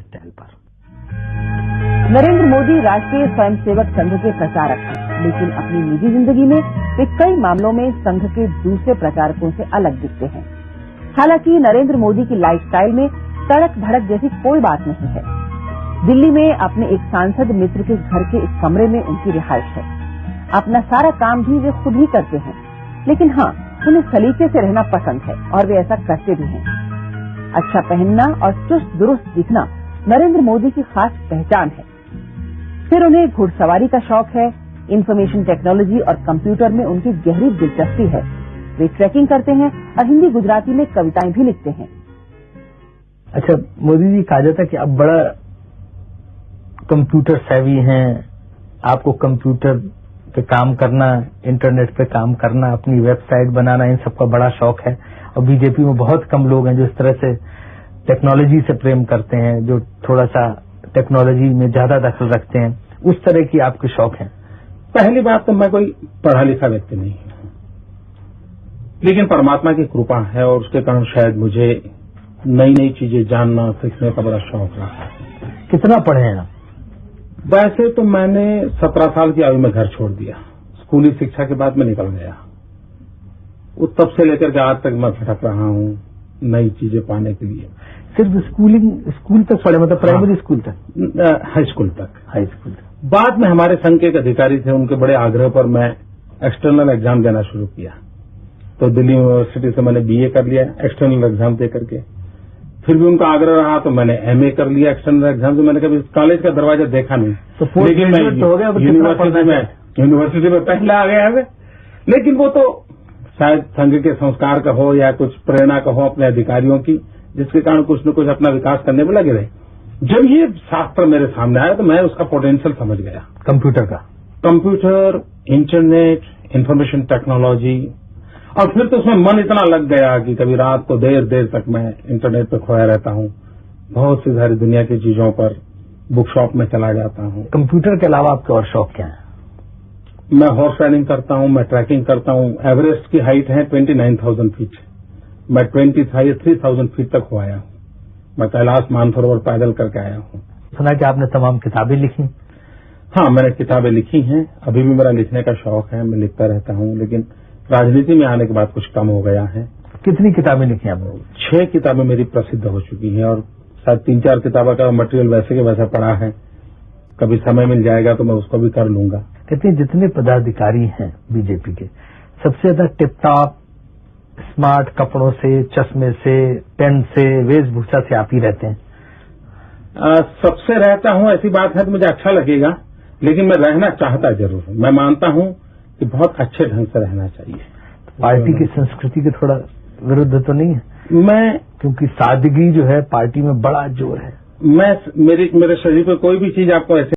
Lifestyle पर। नरेंद्र मोदी राष्ट्रीय स्वयंसेवक संघ के प्रचारक हैं, लेकिन अपनी निजी जिंदगी में वे कई मामलों में संघ के दूसरे प्रचारकों से अलग दिखते हैं। हालांकि नरेंद्र मोदी की लाइफस्टाइल में तड़क भड़क जैसी कोई बात नहीं है। दिल्ली में अपने एक सांसद मित्र के घर के एक कमरे में उनकी रिहाइश है। अपना सारा काम भी वे खुद ही करते हैं, लेकिन हाँ, उन्हें सलीके से रहना पसंद है और वे ऐसा करते भी हैं। अच्छा पहनना और चुस्त दुरुस्त दिखना नरेंद्र मोदी की खास पहचान है। फिर उन्हें घुड़सवारी का शौक है। इंफॉर्मेशन टेक्नोलॉजी और कंप्यूटर में उनकी गहरी दिलचस्पी है। वे ट्रैकिंग करते हैं और हिंदी गुजराती में कविताएं भी लिखते हैं। अच्छा, मोदी जी कहा जाता है कि अब बड़ा कंप्यूटर सेवी हैं, आपको कंप्यूटर पे काम करना, इंटरनेट पे काम करना, अपनी वेबसाइट बनाना, इन सबका बड़ा शौक है। और बीजेपी में बहुत कम लोग हैं जो इस तरह से टेक्नोलॉजी से प्रेम करते हैं, जो थोड़ा सा टेक्नोलॉजी में ज्यादा दखल रखते हैं। उस तरह की आपके शौक हैं? पहली बात तो मैं कोई पढ़ा लिखा व्यक्ति नहीं हूं, लेकिन परमात्मा की कृपा है और उसके कारण शायद मुझे नई नई चीजें जानना सीखने का बड़ा शौक रहा है। कितना पढ़े हैं आप? वैसे तो मैंने 17 साल की आयु में घर छोड़ दिया। स्कूली शिक्षा के बाद मैं निकल गया। तब से लेकर के आज तक मैं भटक रहा हूं नई चीजें पाने के लिए। सिर्फ स्कूल तक पढ़े, मतलब प्राइमरी स्कूल तक? हाई स्कूल तक। हाई स्कूल तक। बाद में हमारे संघ के एक अधिकारी थे, उनके बड़े आग्रह पर मैं एक्सटर्नल एग्जाम देना शुरू किया। तो दिल्ली यूनिवर्सिटी से मैंने बीए कर लिया एक्सटर्नल एग्जाम दे करके। फिर भी उनका आग्रह रहा तो मैंने एमए कर लिया एक्सटर्नल एग्जाम से। मैंने कभी कॉलेज का दरवाजा देखा नहीं, तो लेकिन मैं यूनिवर्सिटी में पहले आ गया है। लेकिन वो तो शायद संघ के संस्कार का हो या कुछ प्रेरणा का हो अपने अधिकारियों की, जिसके कारण कुछ न कुछ अपना विकास करने में लगे रहे। जब ये शास्त्र मेरे सामने आया तो मैं उसका पोटेंशियल समझ गया। कंप्यूटर का, कंप्यूटर, इंटरनेट, इंफॉर्मेशन टेक्नोलॉजी, और फिर तो उसमें मन इतना लग गया कि कभी रात को देर देर तक मैं इंटरनेट पर खोया रहता हूँ। बहुत सी सारी दुनिया की चीजों पर बुक शॉप में चला जाता हूँ। कंप्यूटर के अलावा आपके और शौक क्या है? मैं हॉर्स राइडिंग करता हूँ, मैं ट्रैकिंग करता हूँ। एवरेस्ट की हाइट है 29,000 फीट। मैं 23,000 फीट तक हो आया हूँ। मैं कैलाश मानसरोवर पैदल करके आया हूँ। सुना कि आपने तमाम किताबें लिखी? हाँ, मैंने किताबें लिखी हैं। अभी भी मेरा लिखने का शौक है, मैं लिखता रहता हूँ, लेकिन राजनीति में आने के बाद कुछ कम हो गया है। कितनी किताबें लिखी आपने? 6 किताबें मेरी प्रसिद्ध हो चुकी हैं और शायद 3-4 किताबों का मटेरियल वैसे के वैसा पड़ा है। कभी समय मिल जाएगा तो मैं उसको भी कर लूंगा। कहते हैं जितने पदाधिकारी हैं बीजेपी के, सबसे ज्यादा टिपटॉप स्मार्ट कपड़ों से, चश्मे से, पेन से, वेशभूषा से आप ही रहते हैं। सबसे रहता हूं ऐसी बात है तो मुझे अच्छा लगेगा, लेकिन मैं रहना चाहता जरूर हूं। मैं मानता हूं कि बहुत अच्छे ढंग से रहना चाहिए। पार्टी की संस्कृति के थोड़ा विरुद्ध तो नहीं है? मैं, क्योंकि सादगी जो है पार्टी में बड़ा जोर है। मेरे शरीर पर कोई भी चीज आपको ऐसे